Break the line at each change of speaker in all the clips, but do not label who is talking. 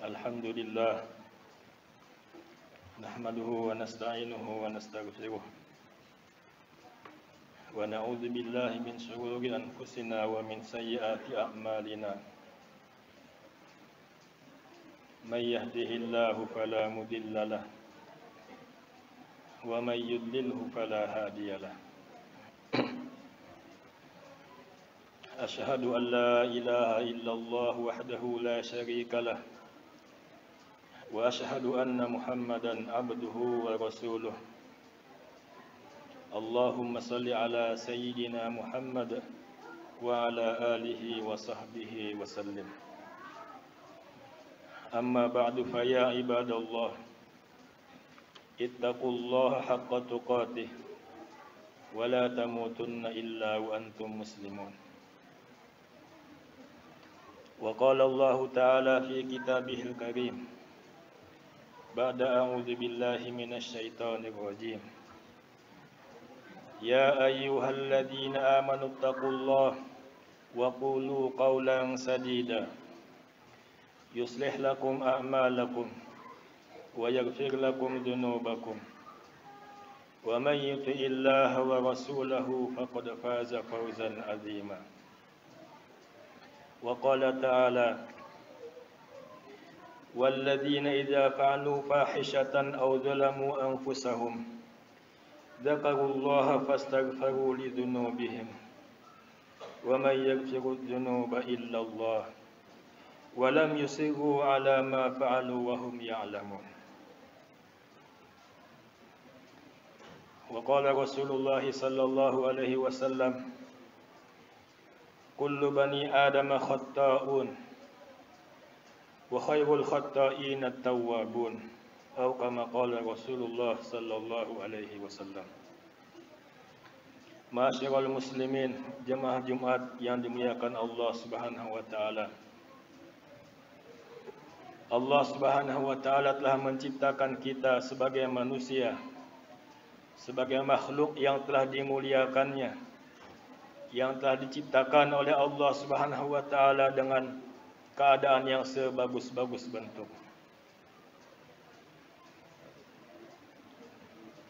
Alhamdulillah nahmaduhu wa nasta'inuhu wa nastaghfiruh wa na'udzu billahi min shururi anfusina wa min sayyiati a'malina. May yahdihillahu fala mudilla lahu wa may yudlilhu fala hadiya lahu. Asyhadu an la ilaha illallah wahdahu la syarika lah wa asyhadu anna Muhammadan abduhu wa rasuluh. Allahumma salli ala sayyidina Muhammad wa ala alihi wa sahbihi wa sallim. Amma ba'du, fa ya ibadallah, ittaqullaha haqqa tuqatih wa la tamutunna illa wa antum muslimun. Wa qala Allah ta'ala fi kitabihil karim ba'da a'udzu billahi minasy syaithanir rajim. Ya ayyuhalladzina amanu taqullaha wa qulu qawlan sadida yuslih lakum a'malakum wa yaghfir lakum dhunubakum wa man yuti'illaha wa rasulahu faqad faza fawzan 'azima. Wa qala ta'ala walladzina idza fa'alu fahishatan aw zalamu anfusahum dzakarullaha fastaghfiru lidzunubihim wa man yaghfiru dzunuba illallah wa lam yusirru ala ma fa'alu wa hum ya'lamun. Wa qala Rasulullah sallallahu alaihi wasallam kullu bani adama khatta'un wa khairul khatta'ina at-tawwabun, atau kama qala Rasulullah sallallahu alaihi wasallam. Ma'asyiral muslimin, jemaah Jumat yang dimuliakan Allah Subhanahu wa taala. Allah Subhanahu wa taala telah menciptakan kita sebagai manusia, sebagai makhluk yang telah dimuliakannya, yang telah diciptakan oleh Allah Subhanahu wa taala dengan keadaan yang sebagus-bagus bentuk.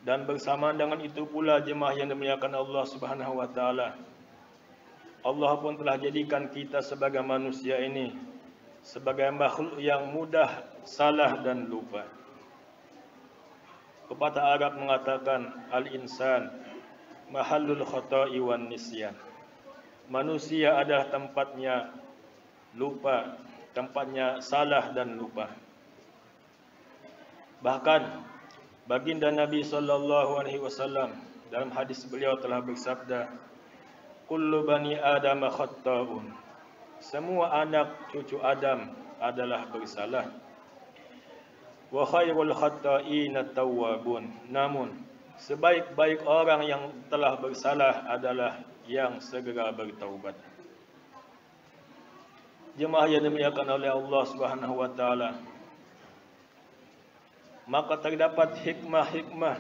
Dan bersamaan dengan itu pula jemaah yang dimuliakan Allah Subhanahu wa taala, Allah pun telah jadikan kita sebagai manusia ini sebagai makhluk yang mudah salah dan lupa. Pepatah Arab mengatakan al-insan mahallul khata'i wan nisyan. Manusia adalah tempatnya lupa, tempatnya salah dan lupa. Bahkan baginda Nabi sallallahu alaihi wasallam dalam hadis beliau telah bersabda, kullu bani Adam khatta'un. Semua anak cucu Adam adalah bersalah. Wa khairul khatta'ina at-tawwabun. Namun sebaik-baik orang yang telah bersalah adalah yang segera bertaubat. Jemaah yang dimuliakan oleh Allah Subhanahu wa taala, maka terdapat hikmah-hikmah,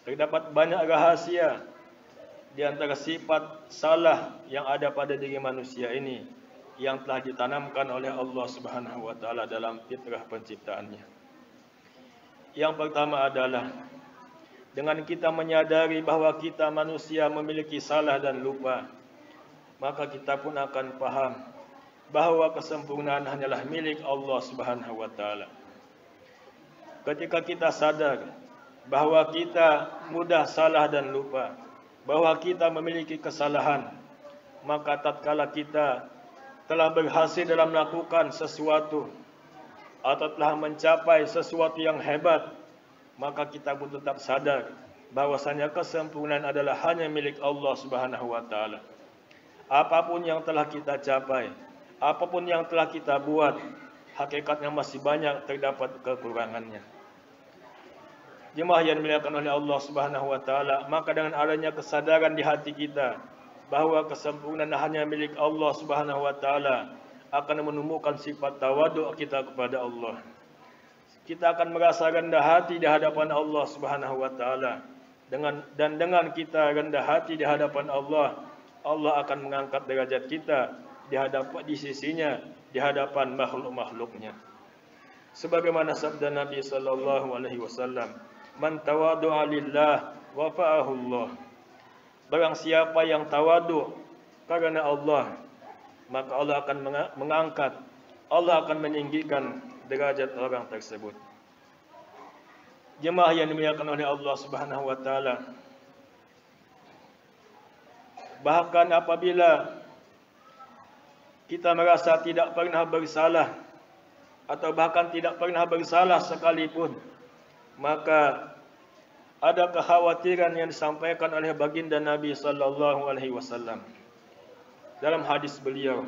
terdapat banyak rahasia di antara sifat salah yang ada pada diri manusia ini yang telah ditanamkan oleh Allah Subhanahu wa taala dalam fitrah penciptaannya. Yang pertama adalah dengan kita menyadari bahwa kita manusia memiliki salah dan lupa, maka kita pun akan paham bahwa kesempurnaan hanyalah milik Allah Subhanahu wa taala. Ketika kita sadar bahwa kita mudah salah dan lupa, bahwa kita memiliki kesalahan, maka tatkala kita telah berhasil dalam melakukan sesuatu atau telah mencapai sesuatu yang hebat, maka kita pun tetap sadar bahwasanya kesempurnaan adalah hanya milik Allah Subhanahu wa taala. Apapun yang telah kita capai, apapun yang telah kita buat, hakikatnya masih banyak terdapat kekurangannya. Jemaah yang dimuliakan oleh Allah Subhanahu wa taala, maka dengan adanya kesadaran di hati kita bahwa kesempurnaan hanya milik Allah Subhanahu wa taala, akan menumbuhkan sifat tawadhu kita kepada Allah. Kita akan merasa rendah hati di hadapan Allah Subhanahu wa taala. Dengan kita rendah hati di hadapan Allah, Allah akan mengangkat derajat kita di sisinya, di hadapan makhluk-makhluknya. Sebagaimana sabda Nabi sallallahu alaihi wasallam, "Man tawadu'a lillah wafa'ahu Allah." Barang siapa yang tawadu karena Allah, maka Allah akan mengangkat, Allah akan meninggikan derajat orang tersebut. Jemaah yang dimuliakan oleh Allah Subhanahu wa taala, bahkan apabila kita merasa tidak pernah bersalah atau bahkan tidak pernah bersalah sekalipun, maka ada kekhawatiran yang disampaikan oleh baginda Nabi sallallahu alaihi wasallam dalam hadis beliau,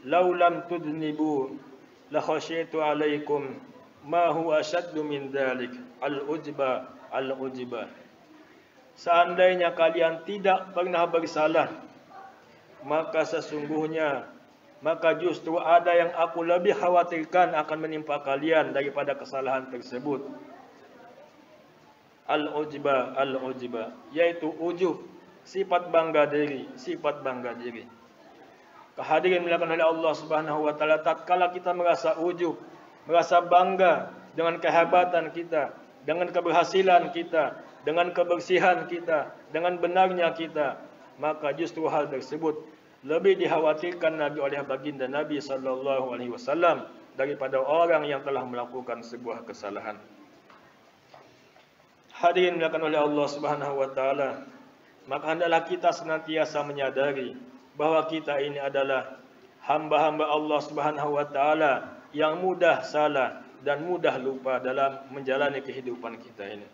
"Lau lam tudnibu la khasyaitu alaikum ma huwa ashaddu min dzalik al-ujba al-ujba." Seandainya kalian tidak pernah bersalah, maka sesungguhnya justru ada yang aku lebih khawatirkan akan menimpa kalian daripada kesalahan tersebut. Al-ujba al-ujba, yaitu ujub, sifat bangga diri, sifat bangga diri. Kehadiran dilakukan oleh Allah Subhanahu wa taala tatkala kita merasa ujub, merasa bangga dengan kehebatan kita, dengan keberhasilan kita, dengan kebersihan kita, dengan benarnya kita, maka justru hal tersebut lebih dikhawatirkan lagi oleh baginda Nabi sallallahu alaihi wasallam daripada orang yang telah melakukan sebuah kesalahan. Hadirin dimuliakan oleh Allah Subhanahu wa taala, maka hendaklah kita senantiasa menyadari bahwa kita ini adalah hamba-hamba Allah Subhanahu wa taala yang mudah salah dan mudah lupa dalam menjalani kehidupan kita ini.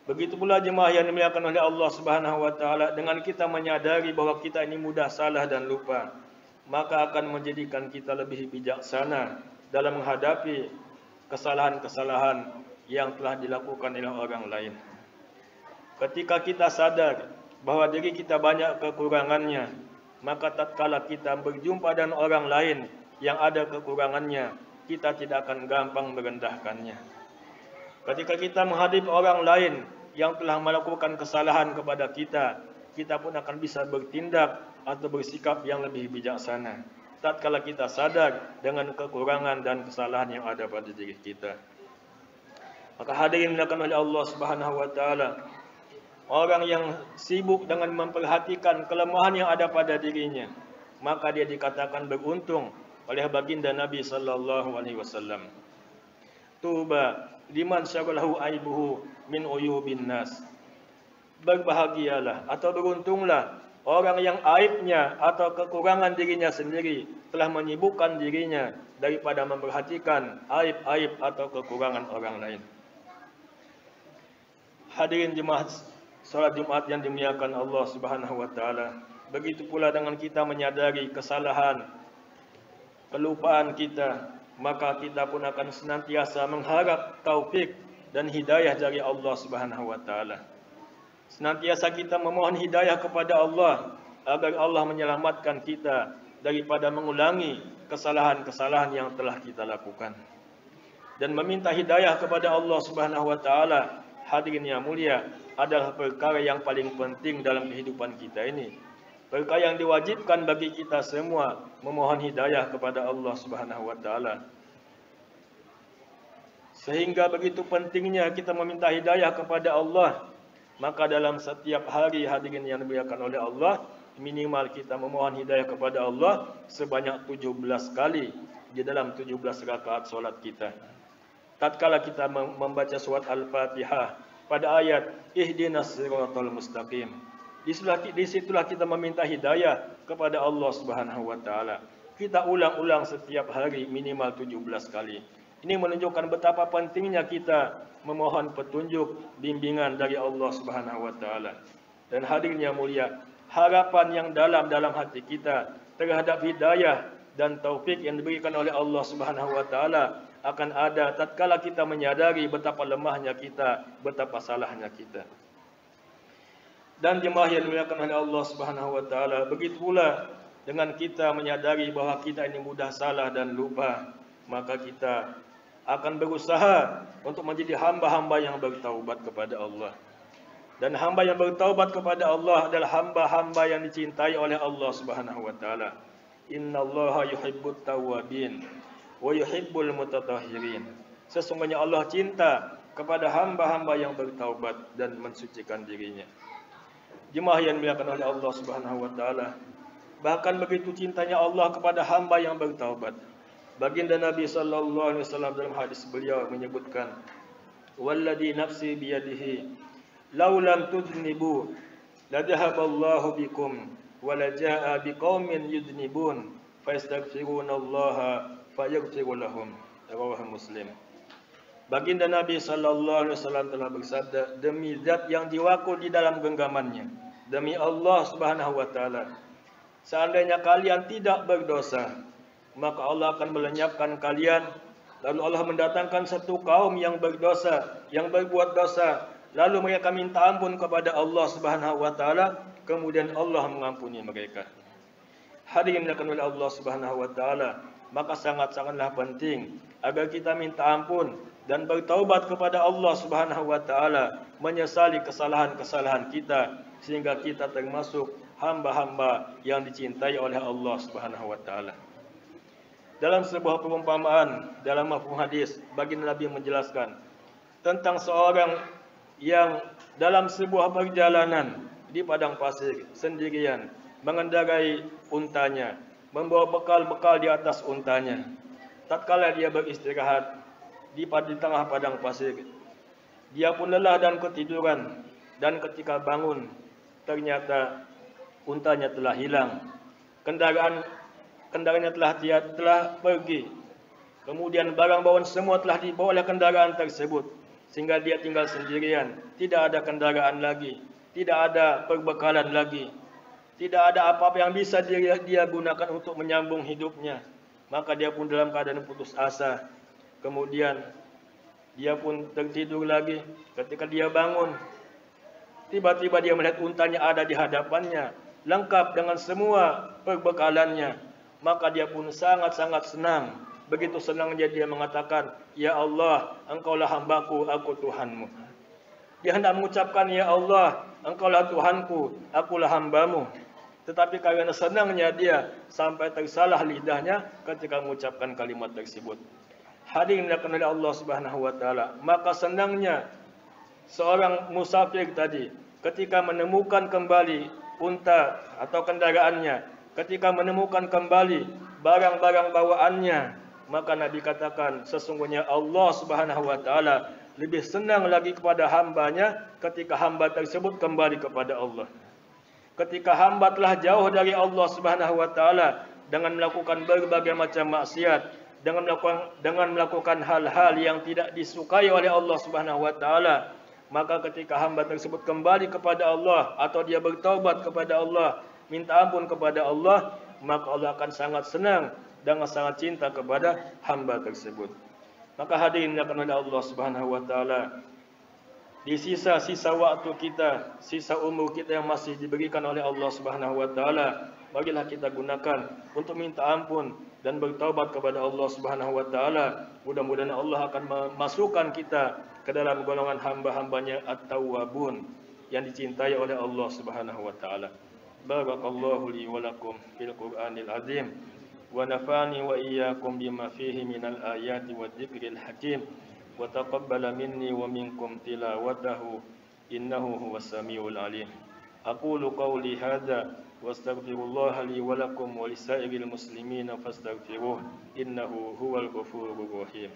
Begitu pula jemaah yang dimuliakan oleh Allah Subhanahu wa taala, dengan kita menyadari bahwa kita ini mudah salah dan lupa, maka akan menjadikan kita lebih bijaksana dalam menghadapi kesalahan-kesalahan yang telah dilakukan oleh orang lain. Ketika kita sadar bahwa diri kita banyak kekurangannya, maka tatkala kita berjumpa dengan orang lain yang ada kekurangannya, kita tidak akan gampang merendahkannya. Ketika kita menghadapi orang lain yang telah melakukan kesalahan kepada kita, kita pun akan bisa bertindak atau bersikap yang lebih bijaksana tatkala kita sadar dengan kekurangan dan kesalahan yang ada pada diri kita. Maka hadirin dimuliakan oleh Allah Subhanahu wa taala, orang yang sibuk dengan memperhatikan kelemahan yang ada pada dirinya, maka dia dikatakan beruntung oleh baginda Nabi sallallahu alaihi wasallam. Tuba liman syaghalahu aibuhu min uyubin nas. Berbahagialah atau beruntunglah orang yang aibnya atau kekurangan dirinya sendiri telah menyibukkan dirinya daripada memperhatikan aib-aib atau kekurangan orang lain. Hadirin jemaah salat Jumat yang dimuliakan Allah Subhanahu wa taala, begitu pula dengan kita menyadari kesalahan, kelupaan kita, maka kita pun akan senantiasa mengharap taufik dan hidayah dari Allah Subhanahu wa taala. Senantiasa kita memohon hidayah kepada Allah agar Allah menyelamatkan kita daripada mengulangi kesalahan-kesalahan yang telah kita lakukan. Dan meminta hidayah kepada Allah Subhanahu wa taala, hadirin yang mulia, adalah perkara yang paling penting dalam kehidupan kita ini. Perkara yang diwajibkan bagi kita semua memohon hidayah kepada Allah Subhanahu wa taala. Sehingga begitu pentingnya kita meminta hidayah kepada Allah, maka dalam setiap hari hadirin yang dimuliakan oleh Allah, minimal kita memohon hidayah kepada Allah sebanyak 17 kali di dalam 17 rakaat solat kita. Tatkala kita membaca surat Al-Fatihah pada ayat ihdinas siratal mustaqim, disitulah kita meminta hidayah kepada Allah Subhanahu wa taala. Kita ulang-ulang setiap hari minimal 17 kali. Ini menunjukkan betapa pentingnya kita memohon petunjuk, bimbingan dari Allah Subhanahu wa taala. Dan hadirin yang mulia, harapan yang dalam hati kita terhadap hidayah dan taufik yang diberikan oleh Allah Subhanahu wa taala akan ada tatkala kita menyadari betapa lemahnya kita, betapa salahnya kita. Dan jemaah yang dimuliakan oleh Allah Subhanahu wa taala, begitu pula dengan kita menyadari bahwa kita ini mudah salah dan lupa, maka kita akan berusaha untuk menjadi hamba-hamba yang bertaubat kepada Allah. Dan hamba yang bertaubat kepada Allah adalah hamba-hamba yang dicintai oleh Allah Subhanahu wa taala. Innallaha yuhibbut tawwabin wa yuhibbul mutatahhirin. Sesungguhnya Allah cinta kepada hamba-hamba yang bertaubat dan mensucikan dirinya. Jemaah yang dimuliakan oleh Allah Subhanahu wa taala, bahkan begitu cintanya Allah kepada hamba yang bertaubat. Baginda Nabi sallallahu alaihi wasallam dalam hadis beliau menyebutkan, "Walladzi nafsi biyadihi, law lam tudnibu la dhahaballahu bikum wa la jaa biqaumin yudnibun fayastaghfirunallaha fayaghfiru lahum." Rawahu Muslim. Baginda Nabi sallallahu alaihi wasallam telah bersabda, demi zat yang jiwaku di dalam genggamannya, demi Allah Subhanahu wa taala, seandainya kalian tidak berdosa, maka Allah akan melenyapkan kalian. Lalu Allah mendatangkan satu kaum yang berdosa, yang berbuat dosa, lalu mereka minta ampun kepada Allah Subhanahu wa taala, kemudian Allah mengampuni mereka. Hadirin dimuliakan oleh Allah Subhanahu wa taala, maka sangat-sangatlah penting agar kita minta ampun dan bertaubat kepada Allah Subhanahu wa taala, menyesali kesalahan-kesalahan kita sehingga kita termasuk hamba-hamba yang dicintai oleh Allah Subhanahu wa taala. Dalam sebuah perumpamaan dalam mafhum hadis, baginda Nabi menjelaskan tentang seorang yang dalam sebuah perjalanan di padang pasir sendirian mengendarai untanya, membawa bekal-bekal di atas untanya. Tatkala dia beristirahat di tengah padang pasir, dia pun lelah dan ketiduran, dan ketika bangun ternyata untanya telah hilang, kendaraannya telah pergi, kemudian barang bawaan semua telah dibawa oleh kendaraan tersebut, sehingga dia tinggal sendirian, tidak ada kendaraan lagi, tidak ada perbekalan lagi, tidak ada apa-apa yang bisa dia gunakan untuk menyambung hidupnya. Maka dia pun dalam keadaan putus asa. Kemudian dia pun tertidur lagi. Ketika dia bangun, tiba-tiba dia melihat untanya ada di hadapannya, lengkap dengan semua perbekalannya. Maka dia pun sangat-sangat senang. Begitu senangnya dia mengatakan, "Ya Allah, Engkaulah hambaku, aku Tuhanmu." Dia hendak mengucapkan, "Ya Allah, Engkaulah Tuhanku, akulah hambamu." Tetapi karena senangnya dia sampai tersalah lidahnya ketika mengucapkan kalimat tersebut. Hadirin dimuliakan oleh Allah Subhanahu wa taala, maka senangnya seorang musafir tadi ketika menemukan kembali unta atau kendaraannya, ketika menemukan kembali barang-barang bawaannya, maka Nabi katakan sesungguhnya Allah Subhanahu wa taala lebih senang lagi kepada hambanya ketika hamba tersebut kembali kepada Allah. Ketika hamba telah jauh dari Allah Subhanahu wa taala dengan melakukan berbagai macam maksiat, dengan melakukan hal-hal yang tidak disukai oleh Allah Subhanahu wa taala, maka ketika hamba tersebut kembali kepada Allah atau dia bertaubat kepada Allah, minta ampun kepada Allah, maka Allah akan sangat senang dan sangat cinta kepada hamba tersebut. Maka hadirin yang dimuliakan oleh Allah Subhanahu wa taala, di sisa-sisa waktu kita, sisa umur kita yang masih diberikan oleh Allah Subhanahu wa taala, marilah kita gunakan untuk minta ampun dan bertaubat kepada Allah Subhanahu wa taala. Mudah-mudahan Allah akan memasukkan kita ke dalam golongan hamba-hambanya at-tawwabun yang dicintai oleh Allah Subhanahu wa taala. Barakallahu li wa lakum fil Qur'anil azim wa nafani wa iyyakum bima fihi minal ayati wadh-dhikril hakim. وتقبل مني ومنكم تلاوته إنه هو السميع العليم. أقول قولي هذا واستغفر الله لي ولكم ولسائر المسلمين فاستغفروه إنه هو الغفور الرحيم.